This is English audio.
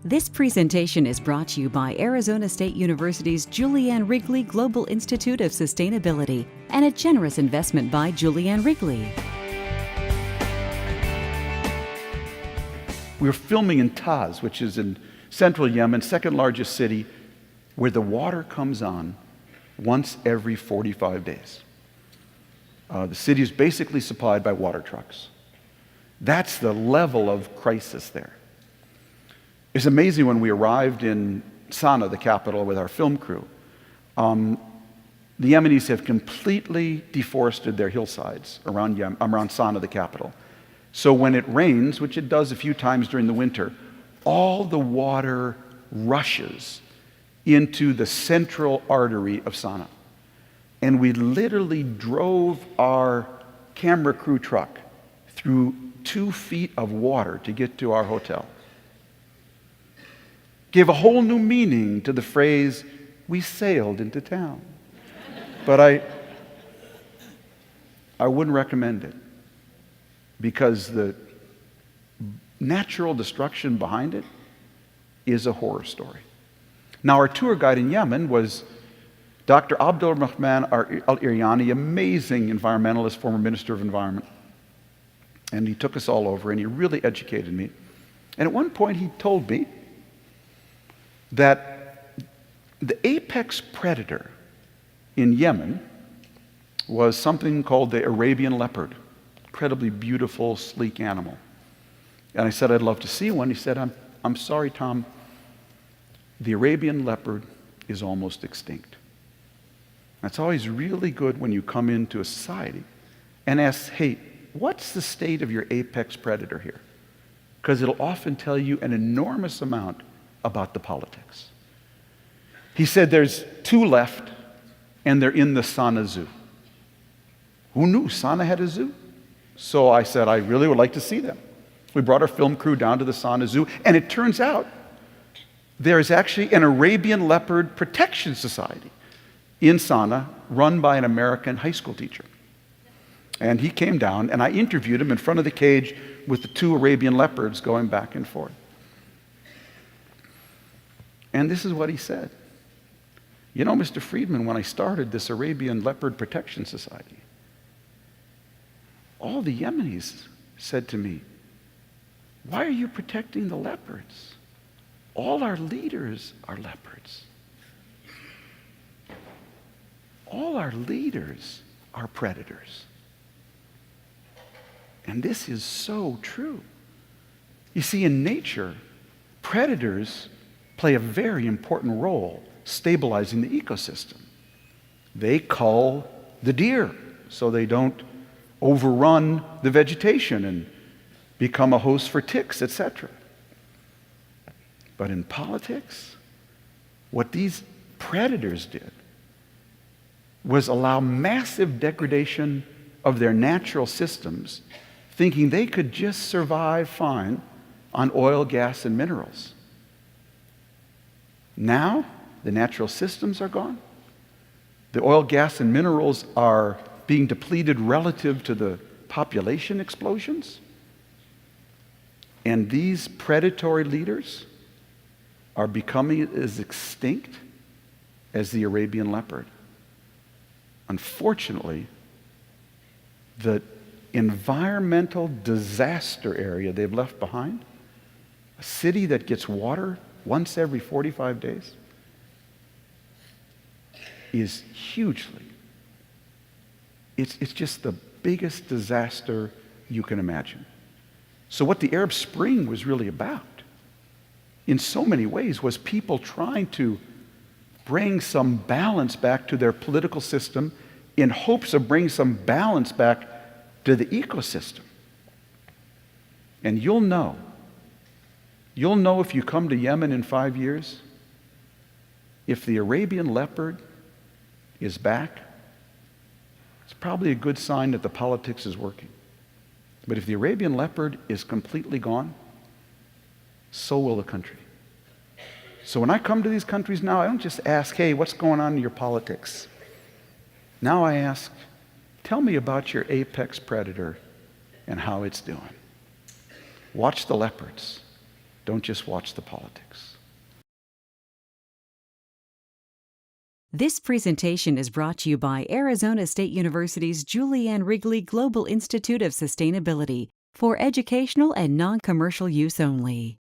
This presentation is brought to you by Arizona State University's Julianne Wrigley Global Institute of Sustainability and a generous investment by Julianne Wrigley. We were filming in Taz, which is in central Yemen, second largest city, where the water comes on once every 45 days. The city is basically supplied by water trucks. That's the level of crisis there. It's amazing when we arrived in Sana'a, the capital, with our film crew. The Yemenis have completely deforested their hillsides around Sana'a, the capital. So when it rains, which it does a few times during the winter, all the water rushes into the central artery of Sana'a. And we literally drove our camera crew truck through 2 feet of water to get to our hotel. Gave a whole new meaning to the phrase, "we sailed into town." But I wouldn't recommend it, because the natural destruction behind it is a horror story. Now, our tour guide in Yemen was Dr. Abdul Rahman Al-Iryani, amazing environmentalist, former Minister of Environment. And he took us all over, and he really educated me. And at one point, he told me that the apex predator in Yemen was something called the Arabian leopard. Incredibly beautiful, sleek animal. And I said, I'd love to see one. He said, I'm sorry, Tom, the Arabian leopard is almost extinct. That's always really good when you come into a society and ask, hey, what's the state of your apex predator here? Because it'll often tell you an enormous amount about the politics. He said there's 2 left, and they're in the Sana'a Zoo. Who knew Sana'a had a zoo? So I said, I really would like to see them. We brought our film crew down to the Sana'a Zoo, and it turns out there's actually an Arabian leopard protection society in Sana'a run by an American high school teacher. And he came down, and I interviewed him in front of the cage with the 2 Arabian leopards going back and forth. And this is what he said. You know, Mr. Friedman, when I started this Arabian Leopard Protection Society, all the Yemenis said to me, why are you protecting the leopards? All our leaders are leopards. All our leaders are predators. And this is so true. You see, in nature, predators play a very important role stabilizing the ecosystem. They cull the deer so they don't overrun the vegetation and become a host for ticks, etc. But in politics, what these predators did was allow massive degradation of their natural systems, thinking they could just survive fine on oil, gas, and minerals. Now, the natural systems are gone. The oil, gas, and minerals are being depleted relative to the population explosions. And these predatory leaders are becoming as extinct as the Arabian leopard. Unfortunately, the environmental disaster area they've left behind, a city that gets water once every 45 days, is hugely, it's just the biggest disaster you can imagine. So what the Arab Spring was really about, in so many ways, was people trying to bring some balance back to their political system in hopes of bringing some balance back to the ecosystem. And you'll know if you come to Yemen in 5 years, if the Arabian leopard is back, it's probably a good sign that the politics is working. But if the Arabian leopard is completely gone, so will the country. So when I come to these countries now, I don't just ask, hey, what's going on in your politics? Now I ask, tell me about your apex predator and how it's doing. Watch the leopards. Don't just watch the politics. This presentation is brought to you by Arizona State University's Julianne Wrigley Global Institute of Sustainability for educational and non-commercial use only.